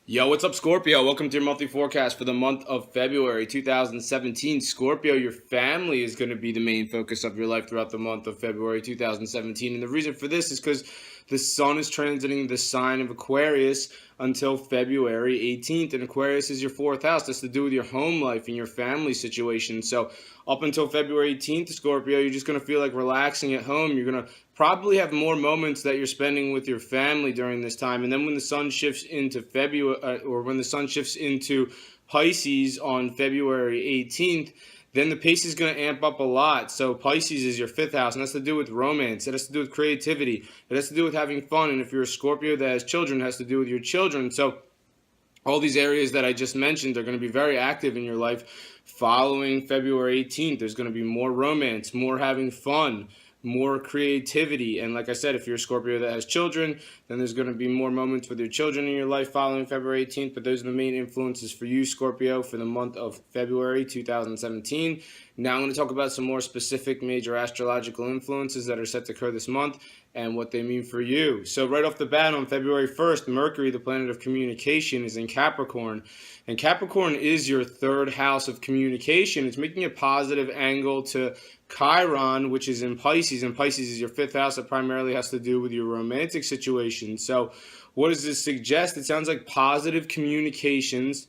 Yo, what's up, Scorpio? Welcome to your monthly forecast for the month of February 2017. Scorpio, your family is going to be the main focus of your life throughout the month of February 2017. And the reason for this is because the sun is transiting the sign of Aquarius until February 18th. And Aquarius is your fourth house. That's to do with your home life and your family situation. So up until February 18th, Scorpio, you're just going to feel like relaxing at home. You're going to probably have more moments that you're spending with your family during this time. And then when the sun shifts into when the sun shifts into Pisces on February 18th, then the pace is going to amp up a lot. So Pisces is your fifth house, and that's to do with romance. It has to do with creativity. It has to do with having fun. And if you're a Scorpio that has children, it has to do with your children. So all these areas that I just mentioned are going to be very active in your life following February 18th. There's going to be more romance, more having fun, more creativity. And like I said, if you're a Scorpio that has children, then there's going to be more moments with your children in your life following February 18th. But those are the main influences for you, Scorpio, for the month of February 2017. Now I'm going to talk about some more specific major astrological influences that are set to occur this month and what they mean for you. So right off the bat, on February 1st, Mercury, the planet of communication, is in Capricorn. And Capricorn is your third house of communication. It's making a positive angle to Chiron, which is in Pisces. And Pisces is your fifth house that primarily has to do with your romantic situation. So what does this suggest? It sounds like positive communications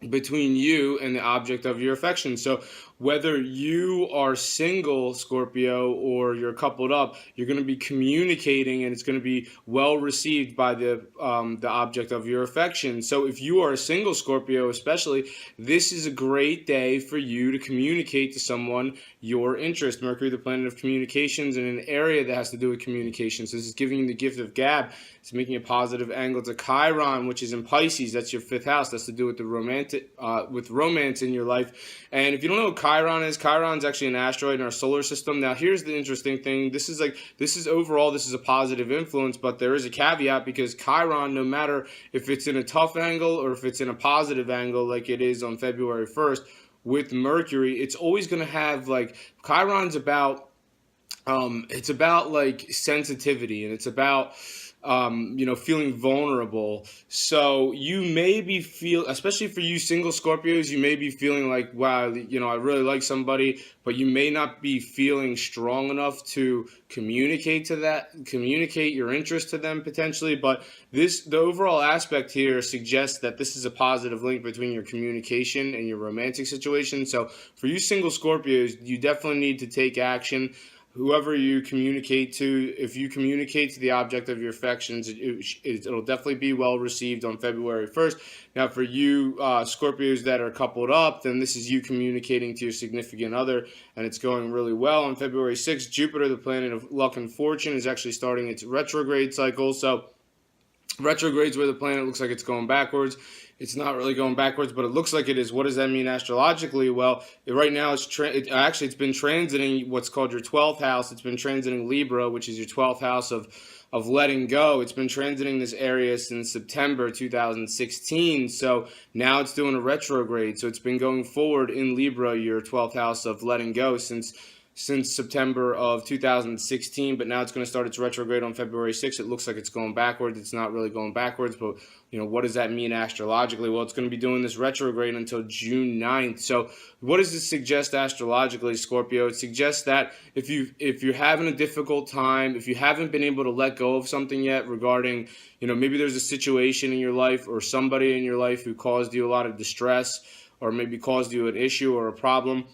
between you and the object of your affection. So whether you are single, Scorpio, or you're coupled up, you're going to be communicating, and it's going to be well received by the object of your affection. So if you are a single Scorpio, especially, this is a great day for you to communicate to someone your interest. Mercury, the planet of communications, in an area that has to do with communications. So this is giving you the gift of gab. It's making a positive angle to Chiron, which is in Pisces. That's your fifth house. That's to do with the with romance in your life. And if you don't know what Chiron is, Chiron's actually an asteroid in our solar system. Now, here's the interesting thing. This is a positive influence, but there is a caveat, because Chiron, no matter if it's in a tough angle or if it's in a positive angle, like it is on February 1st with Mercury, it's always going to have, like, Chiron's about, it's about like sensitivity, and it's about feeling vulnerable. So you may be especially for you single Scorpios, you may be feeling like, wow, I really like somebody, but you may not be feeling strong enough to communicate your interest to them potentially. But the overall aspect here suggests that this is a positive link between your communication and your romantic situation. So for you single Scorpios, you definitely need to take action. Whoever you communicate to, if you communicate to the object of your affections, it'll definitely be well received on February 1st. Now, for you Scorpios that are coupled up, then this is you communicating to your significant other, and it's going really well. On February 6th, Jupiter, the planet of luck and fortune, is actually starting its retrograde cycle. So retrograde's where the planet looks like it's going backwards. It's not really going backwards, but it looks like it is. What does that mean astrologically? Well, right now it's been transiting what's called your 12th house. It's been transiting Libra, which is your 12th house of letting go. It's been transiting this area since September 2016. So now it's doing a retrograde. So it's been going forward in Libra, your 12th house of letting go, since September of 2016, but now it's going to start its retrograde on February 6th. It looks like it's going backwards. It's not really going backwards, but what does that mean astrologically? Well, it's going to be doing this retrograde until June 9th. So what does this suggest astrologically, Scorpio? It suggests that if you're having a difficult time, if you haven't been able to let go of something yet regarding, maybe there's a situation in your life or somebody in your life who caused you a lot of distress, or maybe caused you an issue or a problem.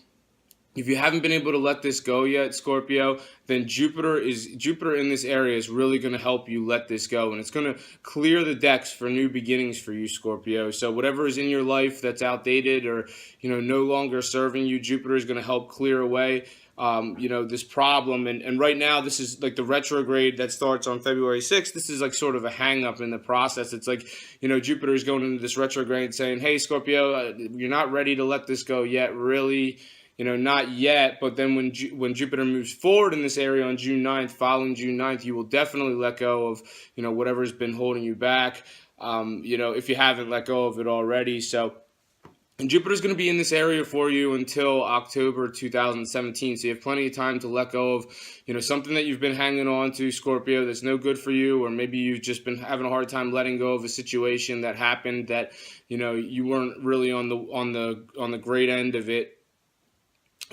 If you haven't been able to let this go yet, Scorpio, then Jupiter in this area is really going to help you let this go, and it's going to clear the decks for new beginnings for you, Scorpio. So whatever is in your life that's outdated or no longer serving you, Jupiter is going to help clear away this problem. And right now, this is like the retrograde that starts on February 6th. This is like sort of a hang up in the process. It's like, Jupiter is going into this retrograde saying, hey, Scorpio, you're not ready to let this go yet, really. Not yet, but then when Jupiter moves forward in this area on June 9th, following June 9th, you will definitely let go of, whatever's been holding you back, if you haven't let go of it already. So And Jupiter's going to be in this area for you until October 2017. So you have plenty of time to let go of, something that you've been hanging on to, Scorpio, that's no good for you, or maybe you've just been having a hard time letting go of a situation that happened that, you weren't really on the great end of it.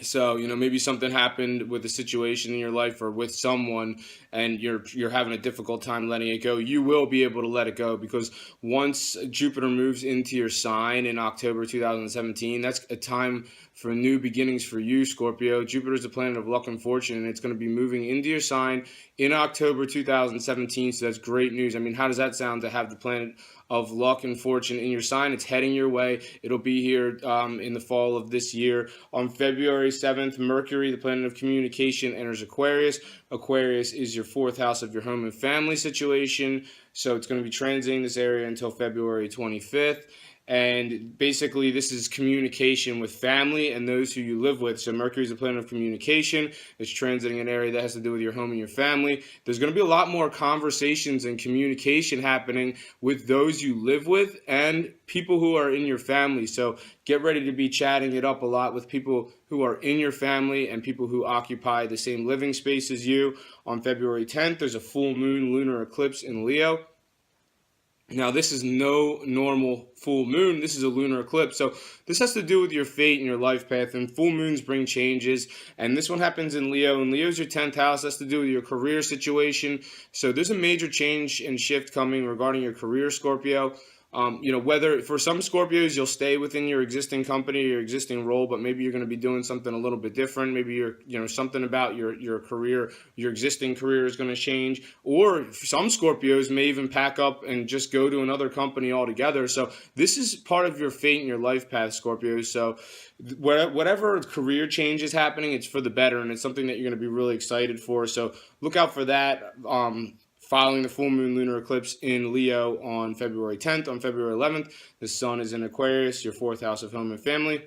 So, maybe something happened with a situation in your life or with someone, and you're having a difficult time letting it go. You will be able to let it go, because once Jupiter moves into your sign in October 2017, that's a time for new beginnings for you, Scorpio. Jupiter is the planet of luck and fortune, and it's going to be moving into your sign in October 2017. So that's great news. I mean, how does that sound to have the planet of luck and fortune in your sign? It's heading your way. It'll be here in the fall of this year. On February 7th, Mercury, the planet of communication, enters Aquarius. Aquarius is your fourth house of your home and family situation. So it's going to be transiting this area until February 25th. And basically, this is communication with family and those who you live with. So Mercury is the planet of communication. It's transiting an area that has to do with your home and your family. There's going to be a lot more conversations and communication happening with those you live with and people who are in your family. So get ready to be chatting it up a lot with people who are in your family and people who occupy the same living space as you. On February 10th, there's a full moon lunar eclipse in Leo. Now, this is no normal full moon. This is a lunar eclipse. So this has to do with your fate and your life path. And full moons bring changes. And this one happens in Leo. And Leo's your 10th house. That's to do with your career situation. So there's a major change and shift coming regarding your career, Scorpio. Whether for some Scorpios, you'll stay within your existing company, your existing role, but maybe you're going to be doing something a little bit different. Maybe something about your career, your existing career is going to change. Or some Scorpios may even pack up and just go to another company altogether. So this is part of your fate and your life path, Scorpios. So whatever career change is happening, it's for the better, and it's something that you're going to be really excited for. So look out for that. Following the full moon lunar eclipse in Leo on February 10th. On February 11th, the sun is in Aquarius, your fourth house of home and family,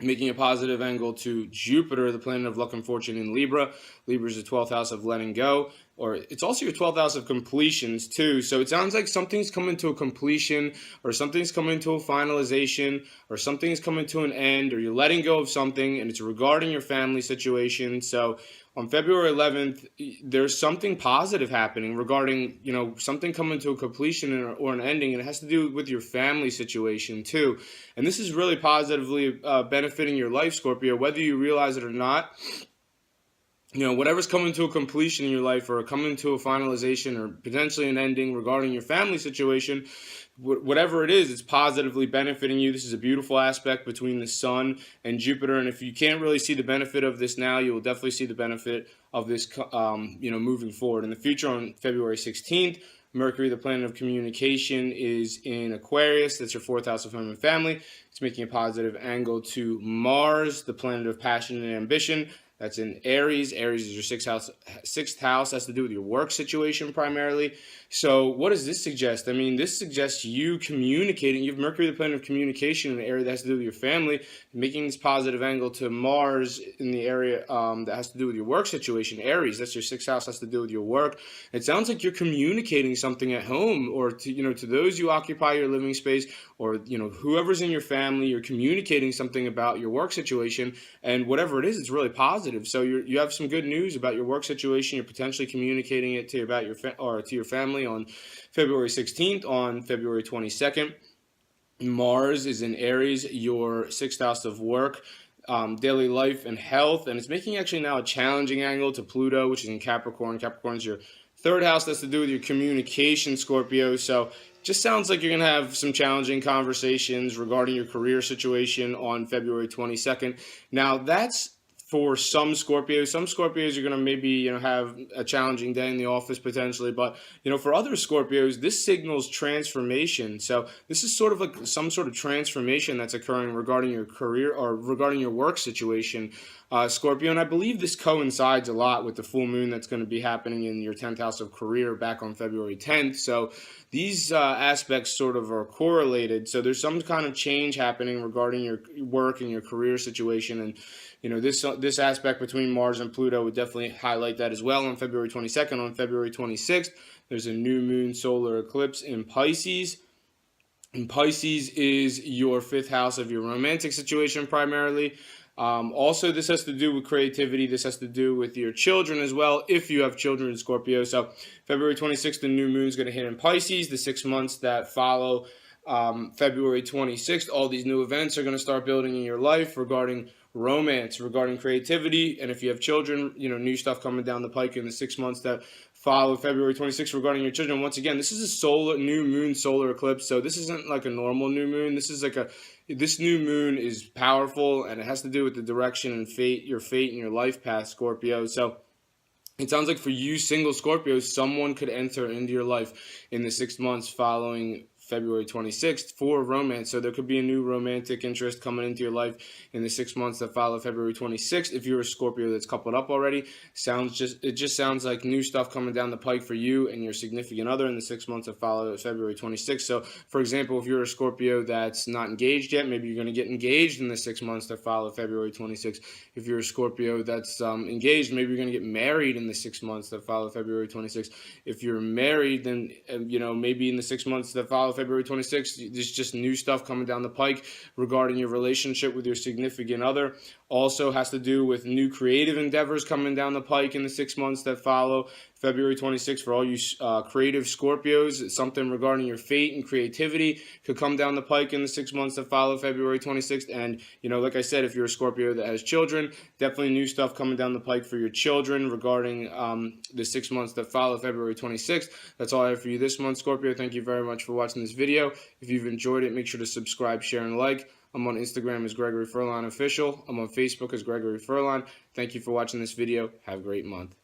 making a positive angle to Jupiter, the planet of luck and fortune, in Libra. Libra is the 12th house of letting go, or it's also your 12th house of completions too. So it sounds like something's coming to a completion, or something's coming to a finalization, or something's coming to an end, or you're letting go of something, and it's regarding your family situation. So on February 11th, there's something positive happening regarding, something coming to a completion or an ending, and it has to do with your family situation too. And this is really positively benefiting your life, Scorpio, whether you realize it or not. Whatever's coming to a completion in your life, or coming to a finalization, or potentially an ending regarding your family situation, whatever it is, it's positively benefiting you. This is a beautiful aspect between the sun and Jupiter, and if you can't really see the benefit of this now, you will definitely see the benefit of this, moving forward. In the future, on February 16th, Mercury, the planet of communication, is in Aquarius. That's your fourth house of home and family. It's making a positive angle to Mars, the planet of passion and ambition. That's in Aries. Aries is your sixth house. Has to do with your work situation primarily. So what does this suggest? I mean, this suggests you communicating. You have Mercury, the planet of communication, in the area that has to do with your family, making this positive angle to Mars in the area that has to do with your work situation. Aries, that's your sixth house, has to do with your work. It sounds like you're communicating something at home, or to those who occupy your living space, or whoever's in your family. You're communicating something about your work situation, and whatever it is, it's really positive. So you have some good news about your work situation. You're potentially communicating it to your family on February 16th. On February 22nd, Mars is in Aries, your sixth house of work, daily life and health, and it's making actually now a challenging angle to Pluto, which is in Capricorn. Capricorn's your third house. That's to do with your communication, Scorpio. So just sounds like you're going to have some challenging conversations regarding your career situation on February 22nd. Now, that's for some Scorpios. Some Scorpios are going to maybe, have a challenging day in the office potentially. But, for other Scorpios, this signals transformation. So this is sort of like some sort of transformation that's occurring regarding your career or regarding your work situation, Scorpio. And I believe this coincides a lot with the full moon that's going to be happening in your 10th house of career back on February 10th. So these aspects sort of are correlated. So there's some kind of change happening regarding your work and your career situation. And this aspect between Mars and Pluto would definitely highlight that as well. On February 22nd, on February 26th, there's a new moon solar eclipse in Pisces. And Pisces is your fifth house of your romantic situation primarily. Also, this has to do with creativity. This has to do with your children as well, if you have children in Scorpio. So February 26th, the new moon is going to hit in Pisces. The 6 months that follow February 26th, all these new events are going to start building in your life regarding romance, regarding creativity. And if you have children, new stuff coming down the pike in the 6 months that follow February 26th regarding your children. Once again, this is a new moon solar eclipse, so this isn't like a normal new moon. This new moon is powerful, and it has to do with the direction and your fate and your life path, Scorpio. So it sounds like for you single Scorpios, someone could enter into your life in the 6 months following February 26th for romance. So there could be a new romantic interest coming into your life in the 6 months that follow February 26th. If you're a Scorpio that's coupled up already, it just sounds like new stuff coming down the pike for you and your significant other in the 6 months that follow February 26th. So for example, if you're a Scorpio that's not engaged yet, maybe you're going to get engaged in the 6 months that follow February 26th. If you're a Scorpio that's engaged, maybe you're going to get married in the 6 months that follow February 26th. If you're married, then maybe in the 6 months that follow February 26th, there's just new stuff coming down the pike regarding your relationship with your significant other. Also has to do with new creative endeavors coming down the pike in the 6 months that follow February 26th. For all you creative Scorpios, something regarding your fate and creativity could come down the pike in the 6 months that follow February 26th. And, like I said, if you're a Scorpio that has children, definitely new stuff coming down the pike for your children regarding the 6 months that follow February 26th. That's all I have for you this month, Scorpio. Thank you very much for watching this video. If you've enjoyed it, make sure to subscribe, share, and like. I'm on Instagram as Gregory Furlan Official. I'm on Facebook as Gregory Furlan. Thank you for watching this video. Have a great month.